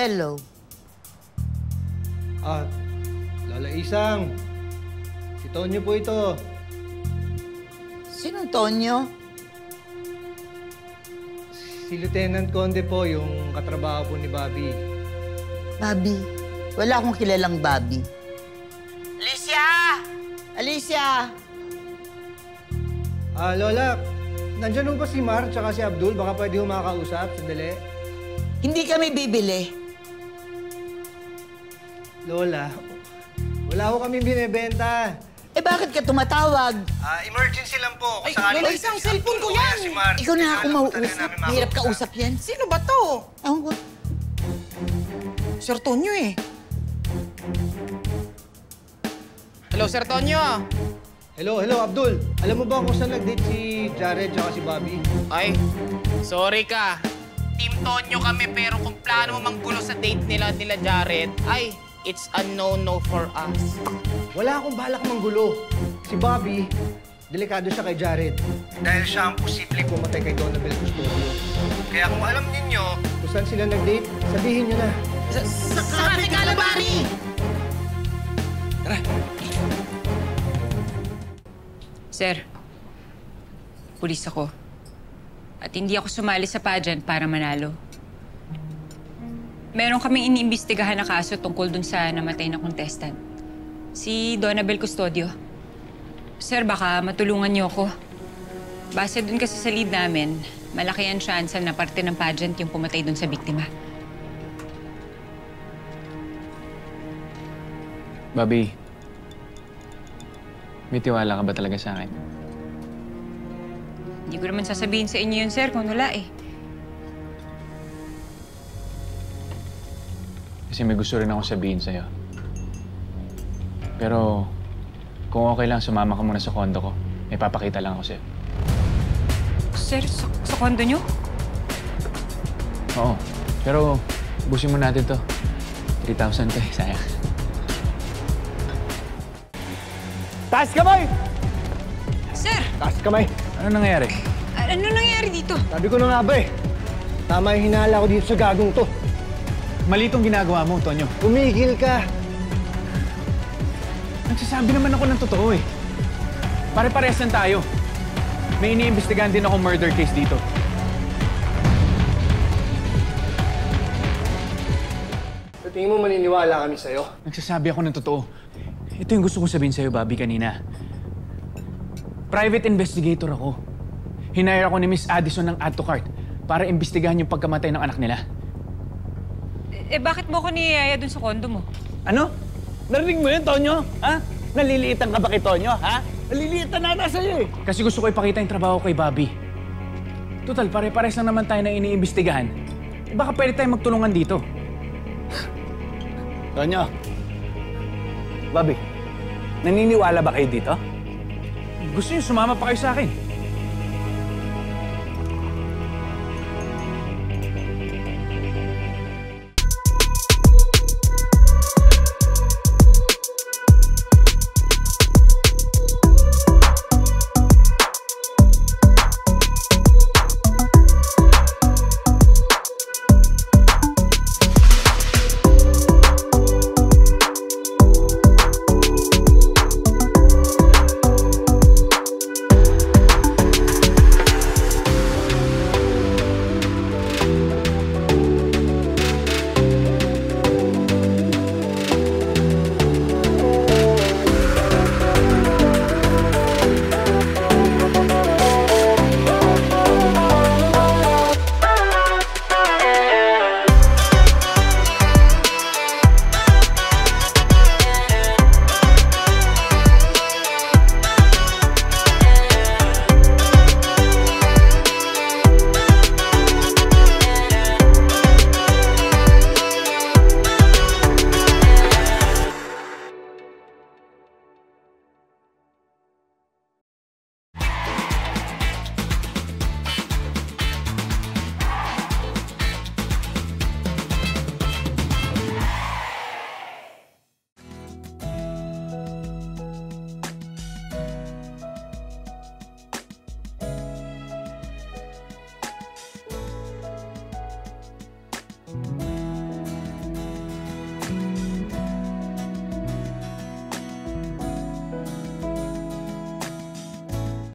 Hello. Lola Isang. Si Tonyo po ito. Sino Tonyo? Si Lieutenant Conde po, yung katrabaho po ni Bobby. Bobby? Wala akong kilalang Bobby. Alicia! Alicia! Lola, nandyan po ba si Mar tsaka si Abdul? Baka pwede humakausap. Sandali. Hindi kami bibili. Lola, wala ko kami binibenta. Eh bakit ka tumatawag? Emergency lang po. Ay, Lola Isang, cellphone ko yan! Si Mar. Ikaw na ako mauusap. Mahirap ka usap yan. Sino ba to? Ako. Sir Tonyo eh. Hello, Sir Tonyo. Hello, Abdul. Alam mo ba kung saan nag-date si Jared tsaka si Bobby? Ay, sorry ka. Team Tonyo kami pero kung plano mo manggulo sa date nila Jared, ay, it's a no-no for us. Wala akong balak manggulo. Si Bobby, delikado siya kay Jared. Dahil siya ang posibleng pumatay kay Donabel Custodio. Kaya kung alam ninyo kung saan sila nag-date, sabihin nyo na. Sa Calabari! Tara. Sir, pulis ako. At hindi ako sumali sa pageant para manalo. Meron kaming iniimbestigahan na kaso tungkol dun sa namatay na contestant. Si Donabel Custodio. Sir, baka matulungan niyo ako. Base dun kasi sa lead namin, malaki ang chance na parte ng pageant yung pumatay dun sa biktima. Bobby, may tiwala ka ba talaga sa akin? Hindi ko naman sasabihin sa inyo yun, sir, kung wala eh. Kasi may gusto rin akong sabihin sa'yo. Pero kung okay lang, sumama ka muna sa kondo ko. May papakita lang ako sa'yo. Sir, sa kondo nyo? Oo. Pero busin mo natin to. 3,000 to eh, sayang. Taas kamay! Sir! Taas kamay! Ano nangyayari? Ano nangyayari dito? Sabi ko na nga ba eh. Tama yung hinala ko dito sa gagong to. Mali itong ginagawa mo, Tonyo. Tumigil ka. Nagsasabi naman ako ng totoo eh. Pare-parehas lang tayo. May iniimbestigahan din ako murder case dito. Sa tingin mo maniniwala kami sa'yo? Nagsasabi ako ng totoo. Ito yung gusto kong sabihin sa'yo, Bobby, kanina. Private investigator ako. Hinire ako ni Miss Addison ng Add to Cart para imbestigahan yung pagkamatay ng anak nila. Eh, bakit mo ko niyaya dun sa kondo mo? Ano? Narinig mo yun, Tonyo? Ha? Naliliitan ka ba kay Tonyo, ha? Naliliitan na sa'yo eh. Kasi gusto ko ipakita yung trabaho kay Bobby. Total, pare-pares lang naman tayo na iniimbestigahan. Eh, baka pwede tayong magtulungan dito. Tonyo. Bobby, naniniwala ba kayo dito? Gusto niyo sumama pa kayo sa akin?